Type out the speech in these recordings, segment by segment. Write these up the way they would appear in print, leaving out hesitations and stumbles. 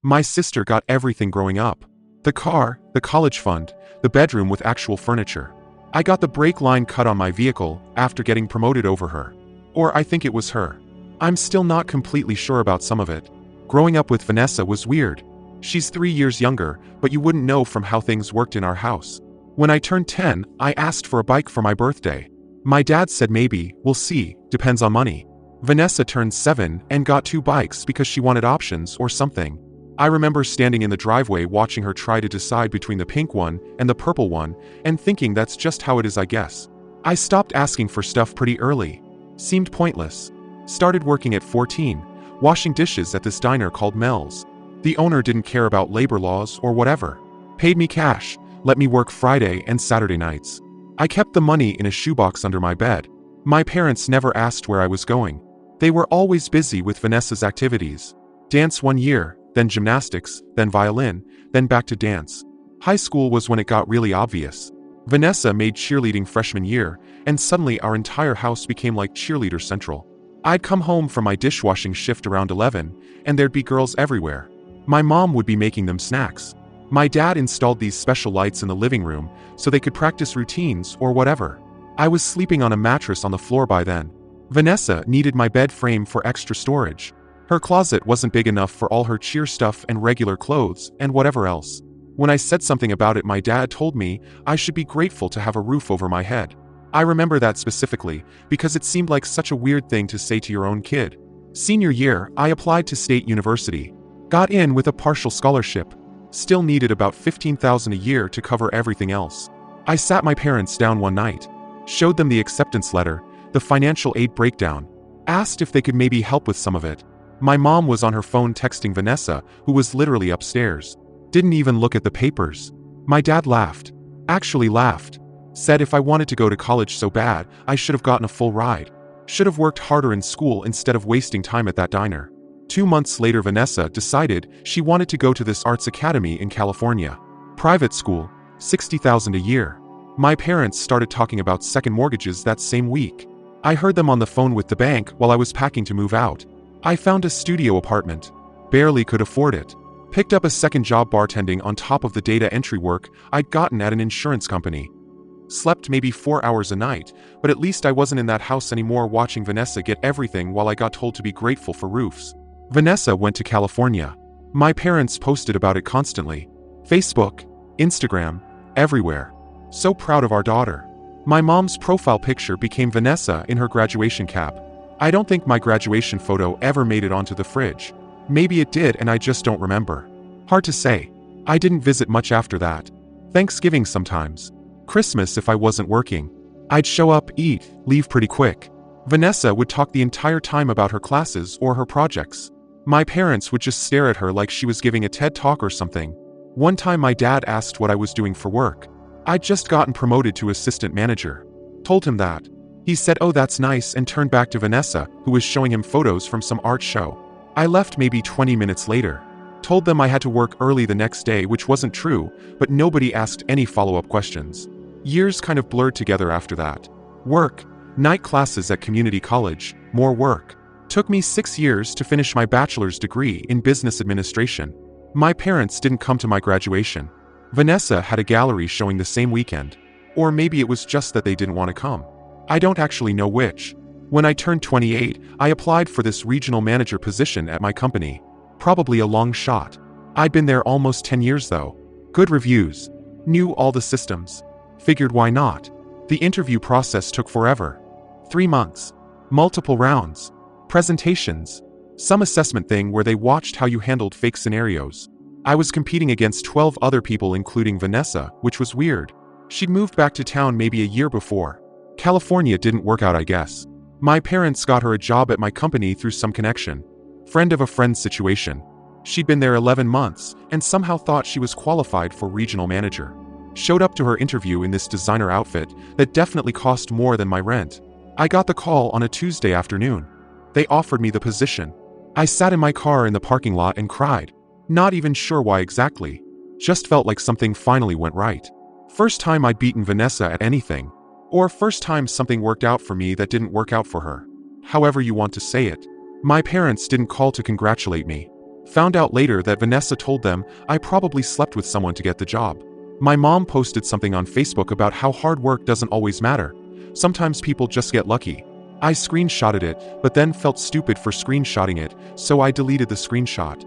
My sister got everything growing up. The car, the college fund, the bedroom with actual furniture. I got the brake line cut on my vehicle after getting promoted over her. Or I think it was her. I'm still not completely sure about some of it. Growing up with Vanessa was weird. She's 3 years younger, but you wouldn't know from how things worked in our house. When I turned 10, I asked for a bike for my birthday. My dad said maybe, we'll see, depends on money. Vanessa turned 7 and got 2 bikes because she wanted options or something. I remember standing in the driveway watching her try to decide between the pink one and the purple one, and thinking that's just how it is, I guess. I stopped asking for stuff pretty early. Seemed pointless. Started working at 14, washing dishes at this diner called Mel's. The owner didn't care about labor laws or whatever. Paid me cash, let me work Friday and Saturday nights. I kept the money in a shoebox under my bed. My parents never asked where I was going. They were always busy with Vanessa's activities. Dance 1 year, then gymnastics, then violin, then back to dance. High school was when it got really obvious. Vanessa made cheerleading freshman year, and suddenly our entire house became like cheerleader central. I'd come home from my dishwashing shift around 11, and there'd be girls everywhere. My mom would be making them snacks. My dad installed these special lights in the living room so they could practice routines or whatever. I was sleeping on a mattress on the floor by then. Vanessa needed my bed frame for extra storage. Her closet wasn't big enough for all her cheer stuff and regular clothes and whatever else. When I said something about it, my dad told me I should be grateful to have a roof over my head. I remember that specifically because it seemed like such a weird thing to say to your own kid. Senior year, I applied to State University. Got in with a partial scholarship. Still needed about $15,000 a year to cover everything else. I sat my parents down one night. Showed them the acceptance letter, the financial aid breakdown. Asked if they could maybe help with some of it. My mom was on her phone texting Vanessa, who was literally upstairs. Didn't even look at the papers. My dad laughed. Actually laughed. Said if I wanted to go to college so bad, I should have gotten a full ride. Should have worked harder in school instead of wasting time at that diner. 2 months later, Vanessa decided she wanted to go to this arts academy in California. Private school, $60,000 a year. My parents started talking about second mortgages that same week. I heard them on the phone with the bank while I was packing to move out. I found a studio apartment. Barely could afford it. Picked up a second job bartending on top of the data entry work I'd gotten at an insurance company. Slept maybe 4 hours a night, but at least I wasn't in that house anymore watching Vanessa get everything while I got told to be grateful for roofs. Vanessa went to California. My parents posted about it constantly. Facebook, Instagram, everywhere. So proud of our daughter. My mom's profile picture became Vanessa in her graduation cap. I don't think my graduation photo ever made it onto the fridge. Maybe it did and I just don't remember. Hard to say. I didn't visit much after that. Thanksgiving sometimes. Christmas if I wasn't working. I'd show up, eat, leave pretty quick. Vanessa would talk the entire time about her classes or her projects. My parents would just stare at her like she was giving a TED talk or something. One time my dad asked what I was doing for work. I'd just gotten promoted to assistant manager. Told him that. He said, "Oh, that's nice," and turned back to Vanessa, who was showing him photos from some art show. I left maybe 20 minutes later. Told them I had to work early the next day, which wasn't true, but nobody asked any follow-up questions. Years kind of blurred together after that. Work, night classes at community college, more work. Took me 6 years to finish my bachelor's degree in business administration. My parents didn't come to my graduation. Vanessa had a gallery showing the same weekend. Or maybe it was just that they didn't want to come. I don't actually know which. When I turned 28, I applied for this regional manager position at my company. Probably a long shot. I'd been there almost 10 years though. Good reviews. Knew all the systems. Figured why not? The interview process took forever. 3 months. Multiple rounds. Presentations. Some assessment thing where they watched how you handled fake scenarios. I was competing against 12 other people including Vanessa, which was weird. She'd moved back to town maybe a year before. California didn't work out, I guess. My parents got her a job at my company through some connection. Friend of a friend situation. She'd been there 11 months and somehow thought she was qualified for regional manager. Showed up to her interview in this designer outfit that definitely cost more than my rent. I got the call on a Tuesday afternoon. They offered me the position. I sat in my car in the parking lot and cried. Not even sure why exactly. Just felt like something finally went right. First time I'd beaten Vanessa at anything. Or first time something worked out for me that didn't work out for her. However you want to say it. My parents didn't call to congratulate me. Found out later that Vanessa told them I probably slept with someone to get the job. My mom posted something on Facebook about how hard work doesn't always matter. Sometimes people just get lucky. I screenshotted it, but then felt stupid for screenshotting it, so I deleted the screenshot.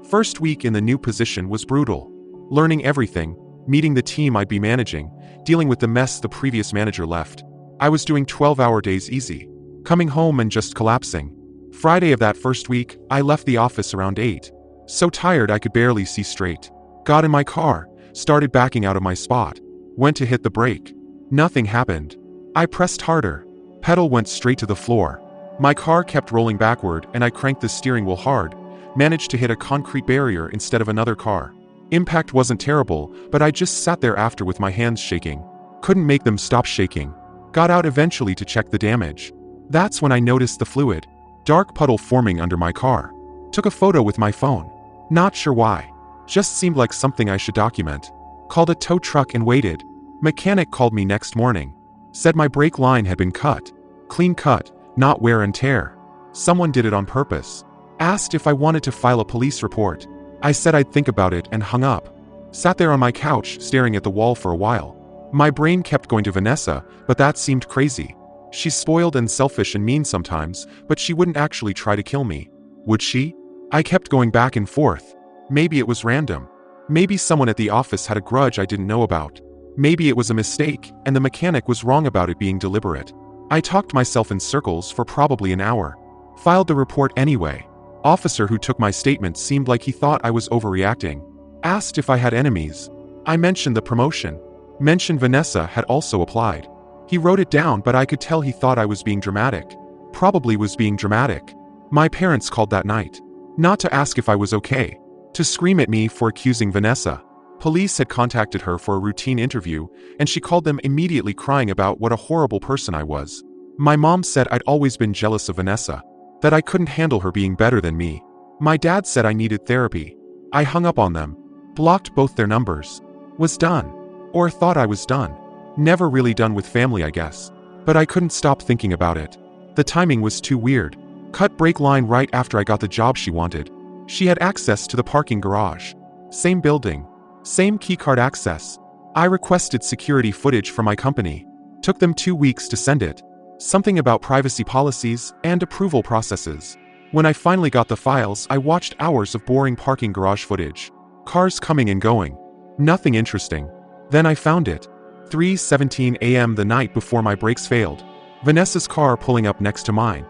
First week in the new position was brutal. Learning everything, meeting the team I'd be managing, dealing with the mess the previous manager left. I was doing 12-hour days easy. Coming home and just collapsing. Friday of that first week, I left the office around 8. So tired I could barely see straight. Got in my car, started backing out of my spot. Went to hit the brake. Nothing happened. I pressed harder. Pedal went straight to the floor. My car kept rolling backward and I cranked the steering wheel hard. Managed to hit a concrete barrier instead of another car. Impact wasn't terrible, but I just sat there after with my hands shaking. Couldn't make them stop shaking. Got out eventually to check the damage. That's when I noticed the fluid. Dark puddle forming under my car. Took a photo with my phone. Not sure why. Just seemed like something I should document. Called a tow truck and waited. Mechanic called me next morning. Said my brake line had been cut. Clean cut, not wear and tear. Someone did it on purpose. Asked if I wanted to file a police report. I said I'd think about it and hung up. Sat there on my couch staring at the wall for a while. My brain kept going to Vanessa, but that seemed crazy. She's spoiled and selfish and mean sometimes, but she wouldn't actually try to kill me. Would she? I kept going back and forth. Maybe it was random. Maybe someone at the office had a grudge I didn't know about. Maybe it was a mistake, and the mechanic was wrong about it being deliberate. I talked myself in circles for probably an hour. Filed the report anyway. Officer who took my statement seemed like he thought I was overreacting. Asked if I had enemies. I mentioned the promotion. Mentioned Vanessa had also applied. He wrote it down, but I could tell he thought I was being dramatic. Probably was being dramatic. My parents called that night. Not to ask if I was okay. To scream at me for accusing Vanessa. Police had contacted her for a routine interview, and she called them immediately crying about what a horrible person I was. My mom said I'd always been jealous of Vanessa. That I couldn't handle her being better than me. My dad said I needed therapy. I hung up on them. Blocked both their numbers. Was done. Or thought I was done. Never really done with family, I guess. But I couldn't stop thinking about it. The timing was too weird. Cut brake line right after I got the job she wanted. She had access to the parking garage. Same building. Same keycard access. I requested security footage from my company. Took them 2 weeks to send it. Something about privacy policies and approval processes. When I finally got the files, I watched hours of boring parking garage footage. Cars coming and going. Nothing interesting. Then I found it. 3:17 a.m. the night before my brakes failed. Vanessa's car pulling up next to mine.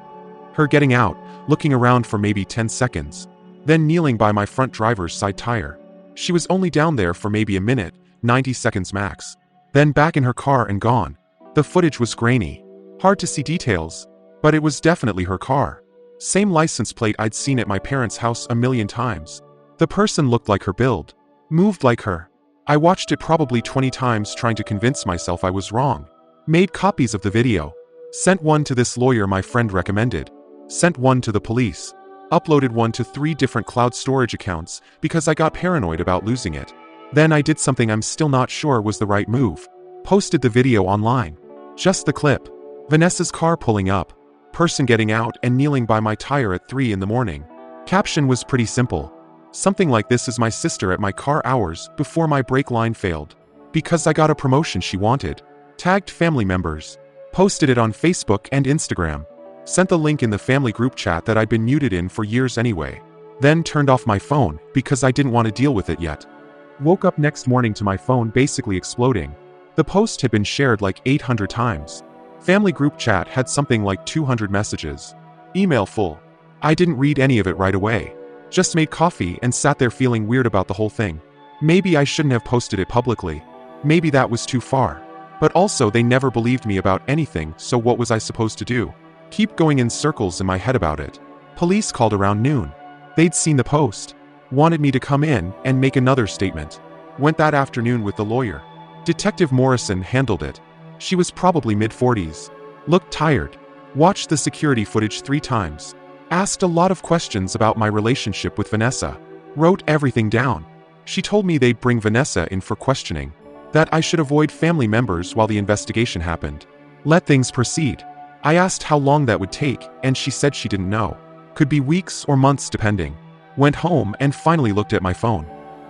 Her getting out, looking around for maybe 10 seconds. Then kneeling by my front driver's side tire. She was only down there for maybe a minute, 90 seconds max. Then back in her car and gone. The footage was grainy. Hard to see details, but it was definitely her car. Same license plate I'd seen at my parents' house a million times. The person looked like her build. Moved like her. I watched it probably 20 times trying to convince myself I was wrong. Made copies of the video. Sent one to this lawyer my friend recommended. Sent one to the police. Uploaded one to 3 different cloud storage accounts because I got paranoid about losing it. Then I did something I'm still not sure was the right move. Posted the video online. Just the clip. Vanessa's car pulling up. Person getting out and kneeling by my tire at 3 in the morning. Caption was pretty simple. Something like, "This is my sister at my car hours before my brake line failed. Because I got a promotion she wanted." Tagged family members. Posted it on Facebook and Instagram. Sent the link in the family group chat that I'd been muted in for years anyway. Then turned off my phone because I didn't want to deal with it yet. Woke up next morning to my phone basically exploding. The post had been shared like 800 times. Family group chat had something like 200 messages. Email full. I didn't read any of it right away. Just made coffee and sat there feeling weird about the whole thing. Maybe I shouldn't have posted it publicly. Maybe that was too far. But also they never believed me about anything, so what was I supposed to do? Keep going in circles in my head about it. Police called around noon. They'd seen the post. Wanted me to come in and make another statement. Went that afternoon with the lawyer. Detective Morrison handled it. She was probably mid-40s. Looked tired. Watched the security footage 3 times. Asked a lot of questions about my relationship with Vanessa. Wrote everything down. She told me they'd bring Vanessa in for questioning. That I should avoid family members while the investigation happened. Let things proceed. I asked how long that would take, and she said she didn't know. Could be weeks or months depending. Went home and finally looked at my phone.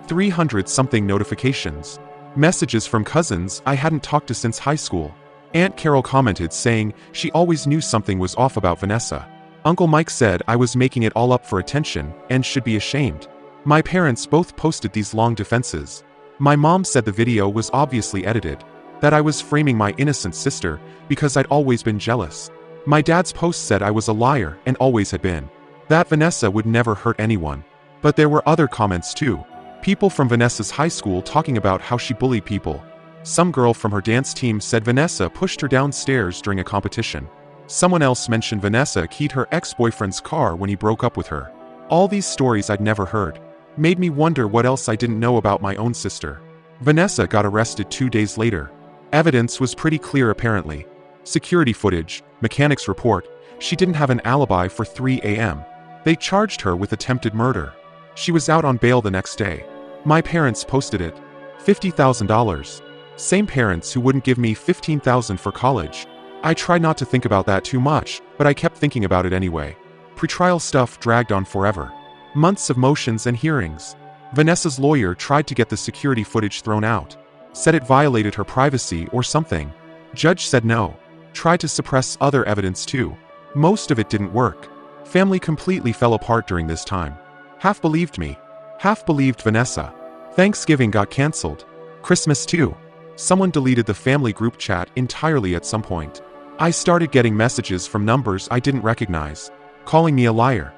300-something notifications. Messages from cousins I hadn't talked to since high school. Aunt Carol commented saying she always knew something was off about Vanessa. Uncle Mike said I was making it all up for attention and should be ashamed. My parents both posted these long defenses. My mom said the video was obviously edited, that I was framing my innocent sister because I'd always been jealous. My dad's post said I was a liar and always had been, that Vanessa would never hurt anyone. But there were other comments too. People from Vanessa's high school talking about how she bullied people. Some girl from her dance team said Vanessa pushed her downstairs during a competition. Someone else mentioned Vanessa keyed her ex-boyfriend's car when he broke up with her. All these stories I'd never heard made me wonder what else I didn't know about my own sister. Vanessa got arrested 2 days later. Evidence was pretty clear apparently. Security footage, mechanics report, she didn't have an alibi for 3 a.m. They charged her with attempted murder. She was out on bail the next day. My parents posted it. $50,000. Same parents who wouldn't give me $15,000 for college. I tried not to think about that too much, but I kept thinking about it anyway. Pretrial stuff dragged on forever. Months of motions and hearings. Vanessa's lawyer tried to get the security footage thrown out. Said it violated her privacy or something. Judge said no. Tried to suppress other evidence too. Most of it didn't work. Family completely fell apart during this time. Half believed me. Half believed Vanessa. Thanksgiving got cancelled. Christmas too. Someone deleted the family group chat entirely at some point. I started getting messages from numbers I didn't recognize, calling me a liar,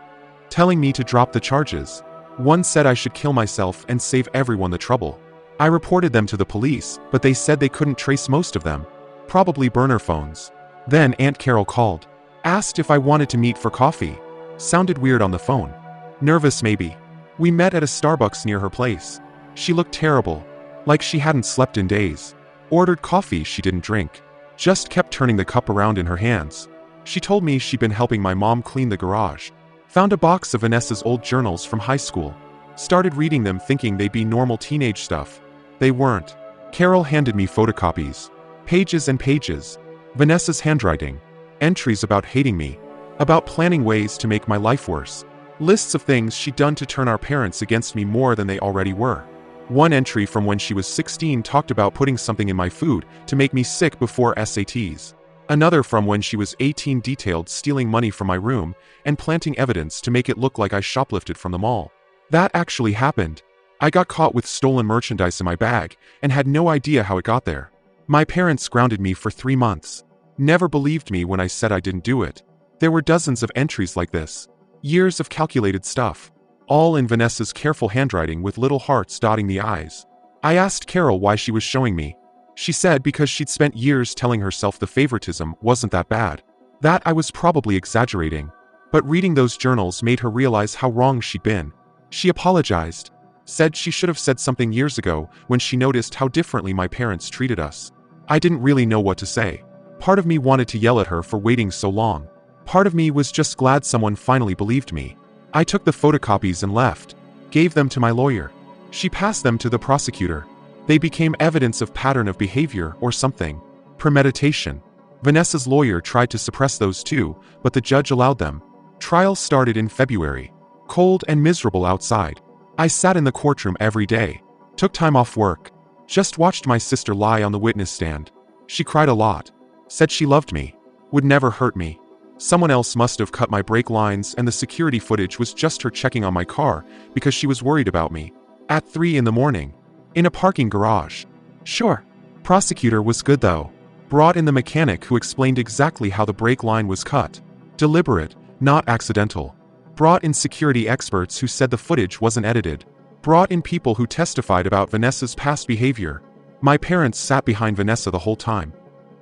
telling me to drop the charges. One said I should kill myself and save everyone the trouble. I reported them to the police, but they said they couldn't trace most of them. Probably burner phones. Then Aunt Carol called. Asked if I wanted to meet for coffee. Sounded weird on the phone. Nervous maybe. We met at a Starbucks near her place. She looked terrible. Like she hadn't slept in days. Ordered coffee she didn't drink. Just kept turning the cup around in her hands. She told me she'd been helping my mom clean the garage. Found a box of Vanessa's old journals from high school. Started reading them thinking they'd be normal teenage stuff. They weren't. Carol handed me photocopies. Pages and pages. Vanessa's handwriting. Entries about hating me. About planning ways to make my life worse. Lists of things she'd done to turn our parents against me more than they already were. One entry from when she was 16 talked about putting something in my food to make me sick before SATs. Another from when she was 18 detailed stealing money from my room and planting evidence to make it look like I shoplifted from the mall. That actually happened. I got caught with stolen merchandise in my bag and had no idea how it got there. My parents grounded me for 3 months. Never believed me when I said I didn't do it. There were dozens of entries like this. Years of calculated stuff. All in Vanessa's careful handwriting with little hearts dotting the I's. I asked Carol why she was showing me. She said because she'd spent years telling herself the favoritism wasn't that bad. That I was probably exaggerating. But reading those journals made her realize how wrong she'd been. She apologized. Said she should have said something years ago when she noticed how differently my parents treated us. I didn't really know what to say. Part of me wanted to yell at her for waiting so long. Part of me was just glad someone finally believed me. I took the photocopies and left. Gave them to my lawyer. She passed them to the prosecutor. They became evidence of pattern of behavior or something. Premeditation. Vanessa's lawyer tried to suppress those too, but the judge allowed them. Trial started in February. Cold and miserable outside. I sat in the courtroom every day. Took time off work. Just watched my sister lie on the witness stand. She cried a lot. Said she loved me. Would never hurt me. Someone else must have cut my brake lines and the security footage was just her checking on my car because she was worried about me. At 3 in the morning. In a parking garage. Sure. Prosecutor was good though. Brought in the mechanic who explained exactly how the brake line was cut. Deliberate, not accidental. Brought in security experts who said the footage wasn't edited. Brought in people who testified about Vanessa's past behavior. My parents sat behind Vanessa the whole time.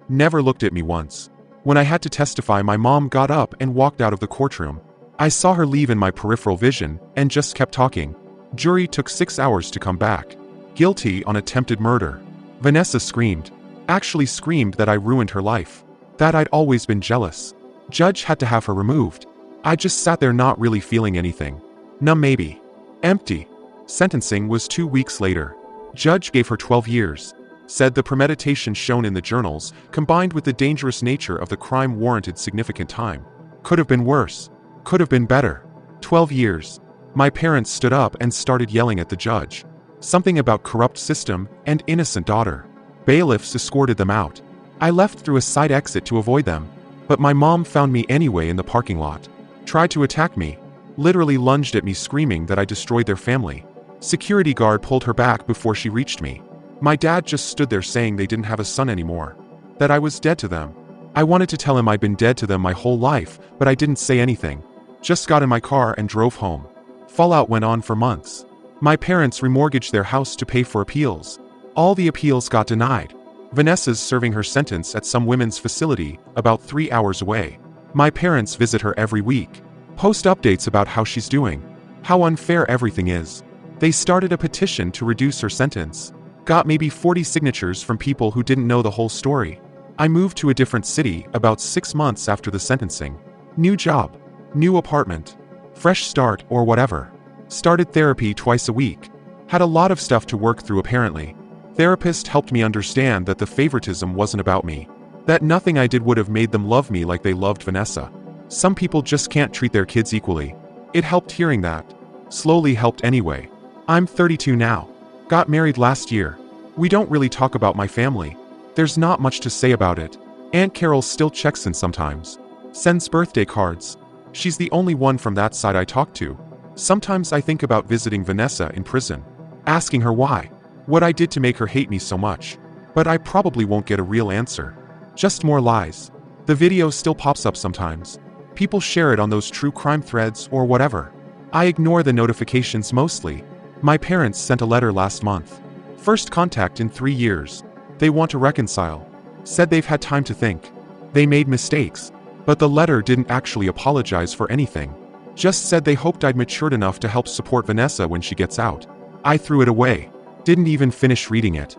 Never looked at me once. When I had to testify, my mom got up and walked out of the courtroom. I saw her leave in my peripheral vision and just kept talking. Jury took 6 hours to come back. Guilty on attempted murder. Vanessa screamed. Actually screamed that I ruined her life. That I'd always been jealous. Judge had to have her removed. I just sat there not really feeling anything. Numb maybe. Empty. Sentencing was 2 weeks later. Judge gave her 12 years. Said the premeditation shown in the journals, combined with the dangerous nature of the crime, warranted significant time. Could have been worse. Could have been better. 12 years. My parents stood up and started yelling at the judge. Something about corrupt system and innocent daughter. Bailiffs escorted them out. I left through a side exit to avoid them, but my mom found me anyway in the parking lot. Tried to attack me. Literally lunged at me screaming that I destroyed their family. Security guard pulled her back before she reached me. My dad just stood there saying they didn't have a son anymore. That I was dead to them. I wanted to tell him I'd been dead to them my whole life, but I didn't say anything. Just got in my car and drove home. Fallout went on for months. My parents remortgaged their house to pay for appeals. All the appeals got denied. Vanessa's serving her sentence at some women's facility, about 3 hours away. My parents visit her every week. Post updates about how she's doing. How unfair everything is. They started a petition to reduce her sentence. Got maybe 40 signatures from people who didn't know the whole story. I moved to a different city about 6 months after the sentencing. New job. New apartment. Fresh start or whatever. Started therapy twice a week. Had a lot of stuff to work through apparently. Therapist helped me understand that the favoritism wasn't about me. That nothing I did would have made them love me like they loved Vanessa. Some people just can't treat their kids equally. It helped hearing that. Slowly helped anyway. I'm 32 now. Got married last year. We don't really talk about my family. There's not much to say about it. Aunt Carol still checks in sometimes. Sends birthday cards. She's the only one from that side I talk to. Sometimes I think about visiting Vanessa in prison. Asking her why. What I did to make her hate me so much. But I probably won't get a real answer. Just more lies. The video still pops up sometimes. People share it on those true crime threads or whatever. I ignore the notifications mostly. My parents sent a letter last month. First contact in 3 years. They want to reconcile. Said they've had time to think. They made mistakes. But the letter didn't actually apologize for anything. Just said they hoped I'd matured enough to help support Vanessa when she gets out. I threw it away. Didn't even finish reading it.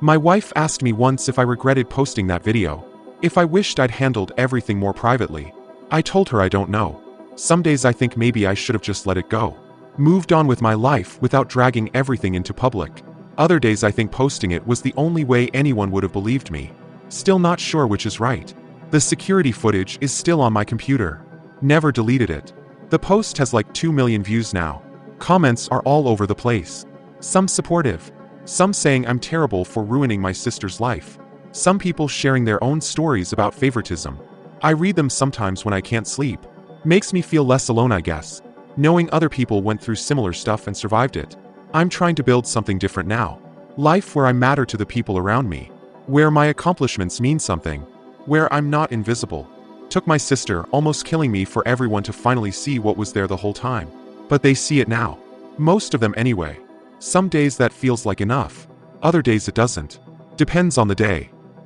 My wife asked me once if I regretted posting that video. If I wished I'd handled everything more privately. I told her I don't know. Some days I think maybe I should have just let it go. Moved on with my life without dragging everything into public. Other days I think posting it was the only way anyone would have believed me. Still not sure which is right. The security footage is still on my computer. Never deleted it. The post has like 2 million views now. Comments are all over the place. Some supportive. Some saying I'm terrible for ruining my sister's life. Some people sharing their own stories about favoritism. I read them sometimes when I can't sleep. Makes me feel less alone, I guess. Knowing other people went through similar stuff and survived it. I'm trying to build something different now. Life where I matter to the people around me. Where my accomplishments mean something. Where I'm not invisible. Took my sister, almost killing me, for everyone to finally see what was there the whole time. But they see it now. Most of them anyway. Some days that feels like enough. Other days it doesn't. Depends on the day.